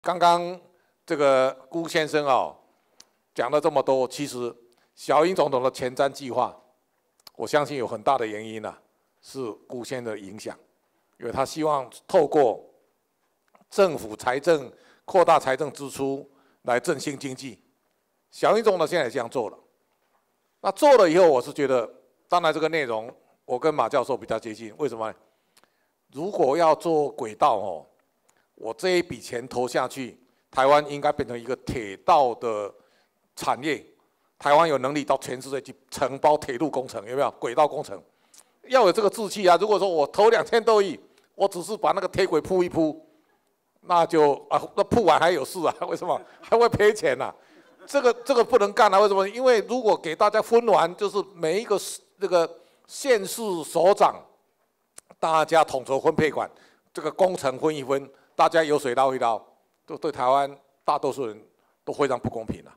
刚刚这个辜先生讲了这么多，其实小英总统的前瞻计划，我相信有很大的原因是辜先生的影响，因为他希望透过政府财政扩大财政支出来振兴经济。小英总统现在也这样做了。那做了以后，我是觉得，当然这个内容我跟马教授比较接近，为什么呢？如果要做轨道我这一笔钱投下去，台湾应该变成一个铁道的产业。台湾有能力到全世界去承包铁路工程，有没有？轨道工程要有这个志气啊！如果说我投2000多亿，我只是把那个铁轨铺一铺，那就那铺完还有事啊？为什么还会赔钱啊？这个不能干啊！为什么？因为如果给大家分完，就是每一个这个县市首长，大家统筹分配管，这个工程分一分，大家有水捞一捞，都对台湾大多数人都非常不公平啊！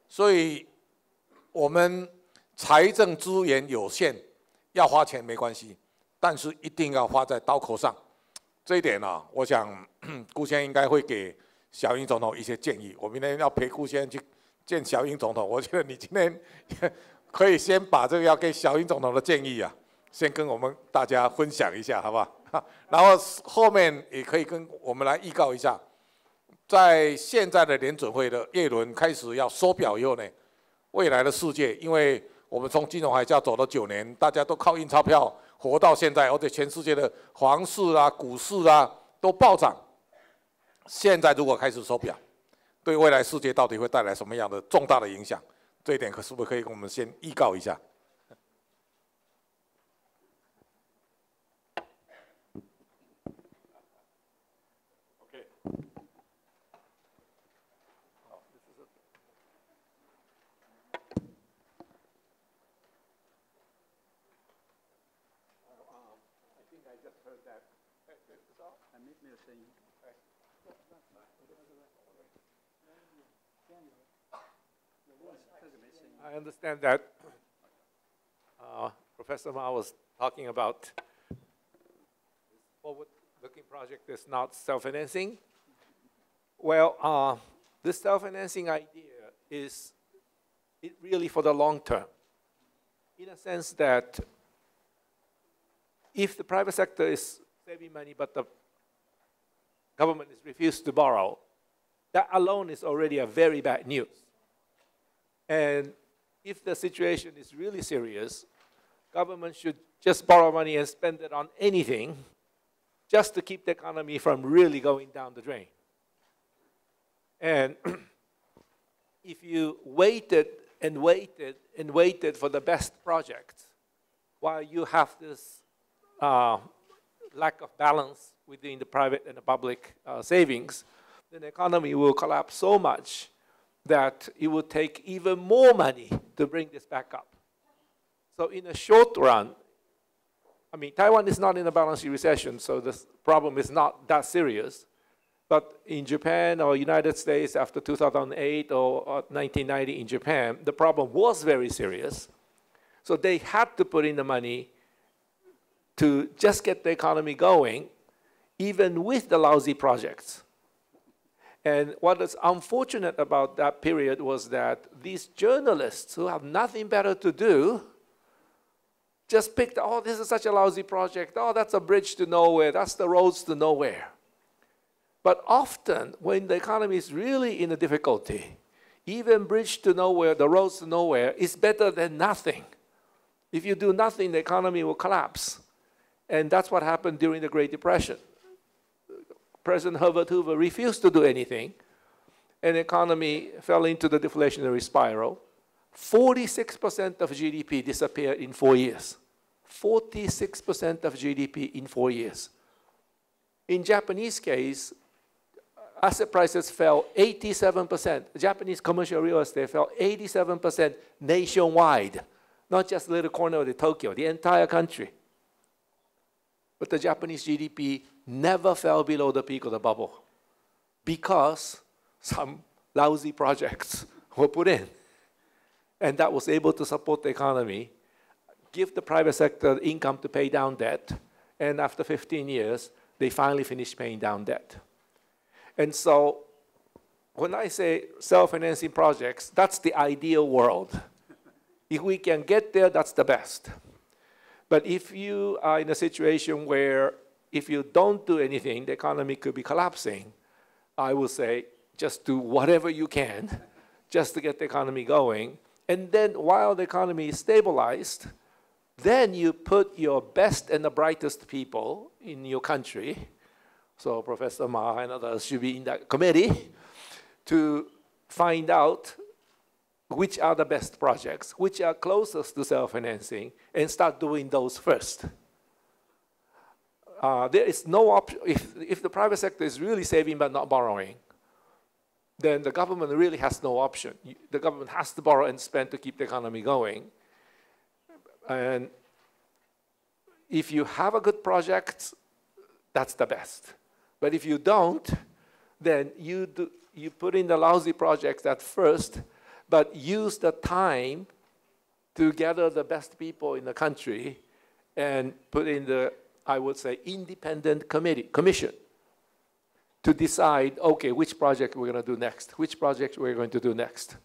所以，我们财政资源有限，要花钱没关系，但是一定要花在刀口上。这一点我想辜先生应该会给小英总统一些建议。我明天要陪辜先生去见小英总统，我觉得你今天可以先把这个要给小英总统的建议先跟我们大家分享一下，好不好？然后后面也可以跟我们来预告一下，在现在的联准会的叶伦开始要缩表以后呢，未来的世界，因为我们从金融海啸走了9年，大家都靠印钞票活到现在，而且全世界的房市股市都暴涨。现在如果开始缩表，对未来世界到底会带来什么样的重大的影响？这一点是不是可以跟我们先预告一下？I understand that Professor Ma was talking about this forward-looking project is not self-financing. Well, this self-financing idea is really for the long term, in a sense that if the private sector is saving money but the government is refused to borrow, that alone is already a very bad news. And if the situation is really serious, government should just borrow money and spend it on anything just to keep the economy from really going down the drain. And if you waited and waited and waited for the best project while you have this lack of balance within the private and the public savings, then the economy will collapse so much that it will take even more money to bring this back up. So in the short run, I mean, Taiwan is not in a balance sheet recession, so this problem is not that serious. But in Japan or United States after 2008 or 1990 in Japan, the problem was very serious. So they had to put in the money to just get the economy going, even with the lousy projects. And what is unfortunate about that period was that these journalists who have nothing better to do just picked, oh, this is such a lousy project. Oh, that's a bridge to nowhere. That's the roads to nowhere. But often, when the economy is really in a difficulty, even bridge to nowhere, the roads to nowhere, is better than nothing. If you do nothing, the economy will collapse. And that's what happened during the Great Depression. President Herbert Hoover refused to do anything, and the economy fell into the deflationary spiral. 46% of GDP disappeared in 4 years. 46% of GDP in 4 years. In Japanese case, asset prices fell 87%. Japanese commercial real estate fell 87% nationwide, not just a little corner of Tokyo, the entire country. But the Japanese GDP never fell below the peak of the bubble because some lousy projects were put in. And that was able to support the economy, give the private sector income to pay down debt, and after 15 years, they finally finished paying down debt. And so when I say self-financing projects, that's the ideal world. If we can get there, that's the best. But if you are in a situation where if you don't do anything, the economy could be collapsing, I would say just do whatever you can just to get the economy going. And then while the economy is stabilized, then you put your best and the brightest people in your country. So Professor Ma and others should be in that committee to find out which are the best projects, which are closest to self-financing, and start doing those first. There is no option. If the private sector is really saving but not borrowing, then the government really has no option. The government has to borrow and spend to keep the economy going. And if you have a good project, that's the best. But if you don't, then you put in the lousy projects at first, but use the time to gather the best people in the country and put in the, I would say, independent commission to decide, okay, which project we're going to do next, which project we're going to do next.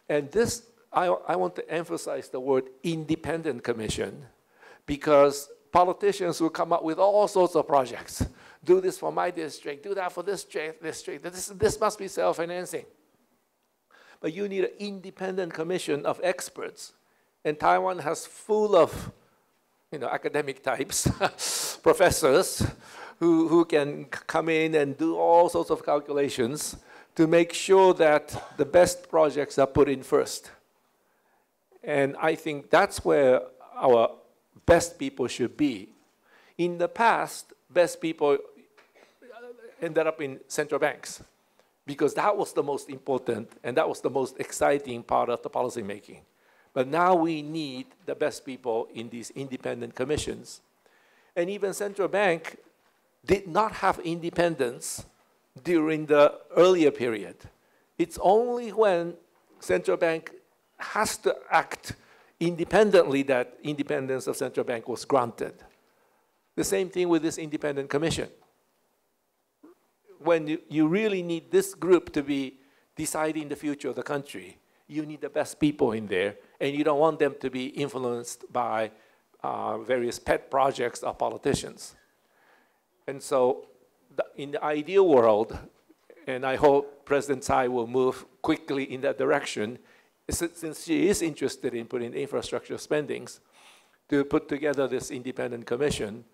And this, I want to emphasize the word independent commission, because politicians will come up with all sorts of projects. Do this for my district, do that for this district. This must be self-financing. But you need an independent commission of experts. And Taiwan has full of academic types, professors, who can come in and do all sorts of calculations to make sure that the best projects are put in first. And I think that's where our best people should be. In the past, best people ended up in central banks because that was the most important and that was the most exciting part of the policy making. But now we need the best people in these independent commissions. And even central bank did not have independence during the earlier period. It's only when central bank has to act independently that independence of central bank was granted. The same thing with this independent commission. When you really need this group to be deciding the future of the country, you need the best people in there, and you don't want them to be influenced by various pet projects of politicians. And so in the ideal world, and I hope President Tsai will move quickly in that direction, since she is interested in putting infrastructure spendings, to put together this independent commission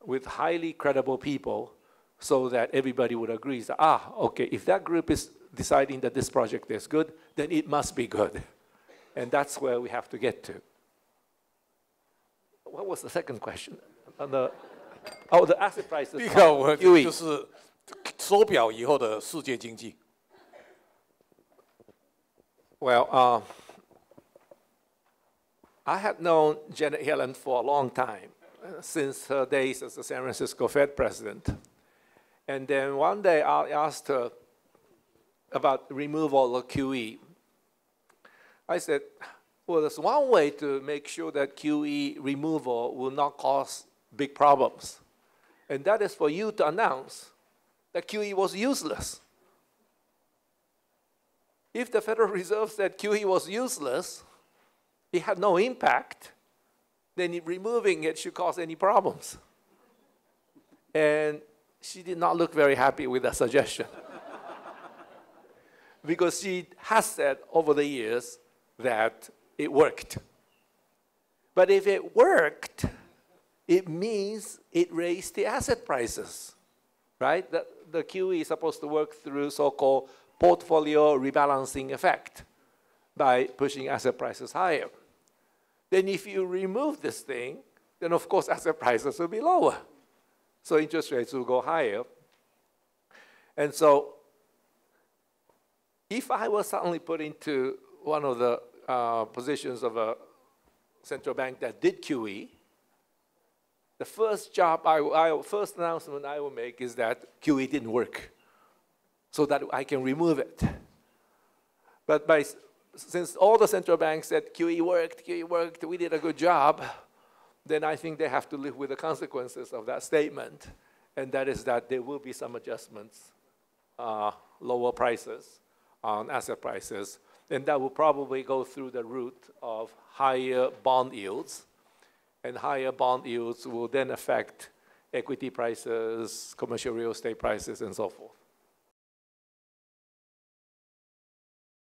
with highly credible people so that everybody would agree that, okay, if that group is deciding that this project is good, then it must be good. And that's where we have to get to. What was the second question? The asset prices. 第一个我就是缩表以后的世界经济。Well, I had known Janet Yellen for a long time, since her days as the San Francisco Fed president. And then one day I asked her about removal of QE. I said, well, there's one way to make sure that QE removal will not cause big problems. And that is for you to announce that QE was useless. If the Federal Reserve said QE was useless, it had no impact, then removing it should cause any problems. And she did not look very happy with that suggestion. Because she has said over the years that it worked. But if it worked, it means it raised the asset prices, right? The QE is supposed to work through so-called portfolio rebalancing effect by pushing asset prices higher. Then if you remove this thing, then of course asset prices will be lower. So interest rates will go higher. And so if I was suddenly put into one of the positions of a central bank that did QE, the first first announcement I will make is that QE didn't work, so that I can remove it. But since all the central banks said QE worked, we did a good job, then I think they have to live with the consequences of that statement, and that is that there will be some adjustments lower prices on asset prices, then that will probably go through the route of higher bond yields, and higher bond yields will then affect equity prices, commercial real estate prices, and so forth.